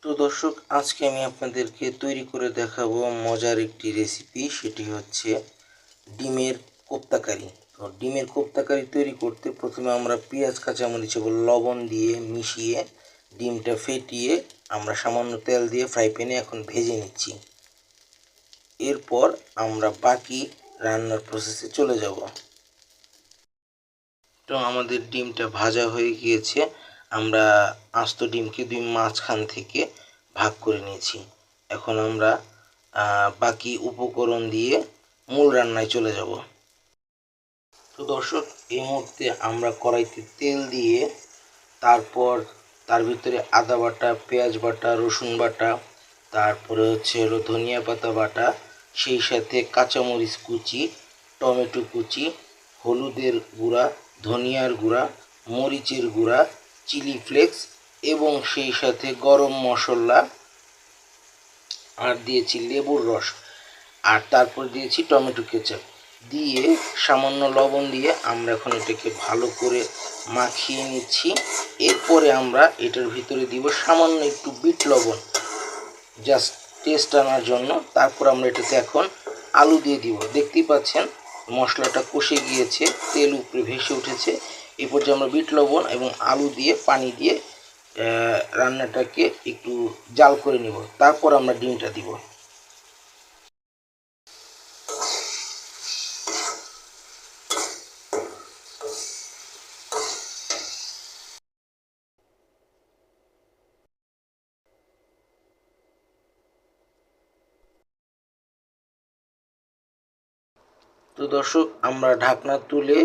তো দর্শক, আজকে আমি আপনাদেরকে তৈরি করে দেখাবো মজার একটি রেসিপি। সেটি হচ্ছে ডিমের কোপ্তাকারি। তো ডিমের কোপ্তাকারি তৈরি করতে প্রথমে আমরা পেঁয়াজ, কাঁচামরিচ এবং লবণ দিয়ে মিশিয়ে ডিমটা ফেটিয়ে আমরা সামান্য তেল দিয়ে ফ্রাই প্যানে এখন ভেজে নিচ্ছি। এরপর আমরা বাকি রান্নার প্রসেসে চলে যাব। তো আমাদের ডিমটা ভাজা হয়ে গিয়েছে। আমরা আস্ত ডিমকে দুই মাঝখান থেকে ভাগ করে নিয়েছি। এখন আমরা বাকি উপকরণ দিয়ে মূল রান্নায় চলে যাব। তো দর্শক, এই মুহূর্তে আমরা কড়াইতে তেল দিয়ে তারপর তার ভিতরে আদা বাটা, পেঁয়াজ বাটা, রসুন বাটা, তারপরে হচ্ছে ধনিয়া পাতা বাটা, সেই সাথে কাঁচামরিচ কুচি, টমেটো কুচি, হলুদের গুঁড়া, ধনিয়ার গুঁড়া, মরিচের গুঁড়া, চিলি ফ্লেক্স এবং সেই সাথে গরম মশলা, আর দিয়েছি লেবুর রস, আর তারপর দিয়েছি টমেটো কেচাপ দিয়ে সামান্য লবণ দিয়ে আমরা এখন এটাকে ভালো করে মাখিয়ে নিচ্ছি। এরপরে আমরা এটার ভিতরে দিব সামান্য একটু বিট লবণ, জাস্ট টেস্ট আনার জন্য। তারপর আমরা এটাতে এখন আলু দিয়ে দিব। দেখতেই পাচ্ছেন মশলাটা কষে গিয়েছে, তেল উপরে ভেসে উঠেছে। এই পর্যায়ে আমরা বিট লবণ এবং আলু দিয়ে পানি দিয়ে রান্নাটাকে একটু জাল করে নিব। তারপর আমরা ডিমটা দিব। তো দর্শক, আমরা ঢাকনা তুলে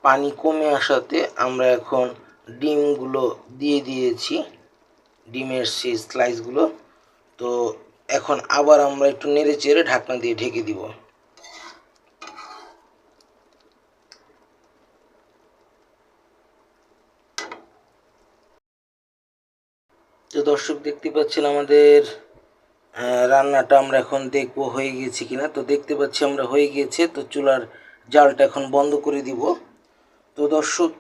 পানি কমে আসাতে আমরা এখন ডিমগুলো দিয়ে দিয়েছি, ডিমের সেই স্লাইসগুলো। তো এখন আবার আমরা একটু নেড়ে চেড়ে ঢাকনা দিয়ে ঢেকে দিব। তো দর্শক, দেখতে পাচ্ছেন আমাদের রান্নাটা আমরা এখন দেখব হয়ে গিয়েছে কিনা। তো দেখতে পাচ্ছি আমরা হয়ে গিয়েছে। তো চুলার জালটা এখন বন্ধ করে দিব। তো দর্শক,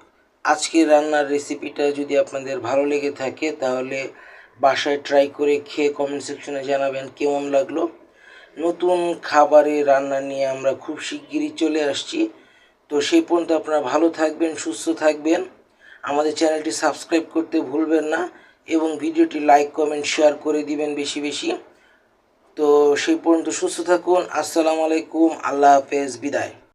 আজকে রান্নার রেসিপিটা যদি আপনাদের ভালো লেগে থাকে তাহলে বাসায় ট্রাই করে খেয়ে কমেন্ট সেকশনে জানাবেন কেমন লাগলো। নতুন খাবারে রান্না নিয়ে আমরা খুব শিগগিরই চলে আসছি। তো সেই পর্যন্ত আপনারা ভালো থাকবেন, সুস্থ থাকবেন। আমাদের চ্যানেলটি সাবস্ক্রাইব করতে ভুলবেন না এবং ভিডিওটি লাইক, কমেন্ট, শেয়ার করে দিবেন বেশি বেশি। তো সেই পর্যন্ত সুস্থ থাকুন। আসসালামু আলাইকুম, আল্লাহ হাফেজ, বিদায়।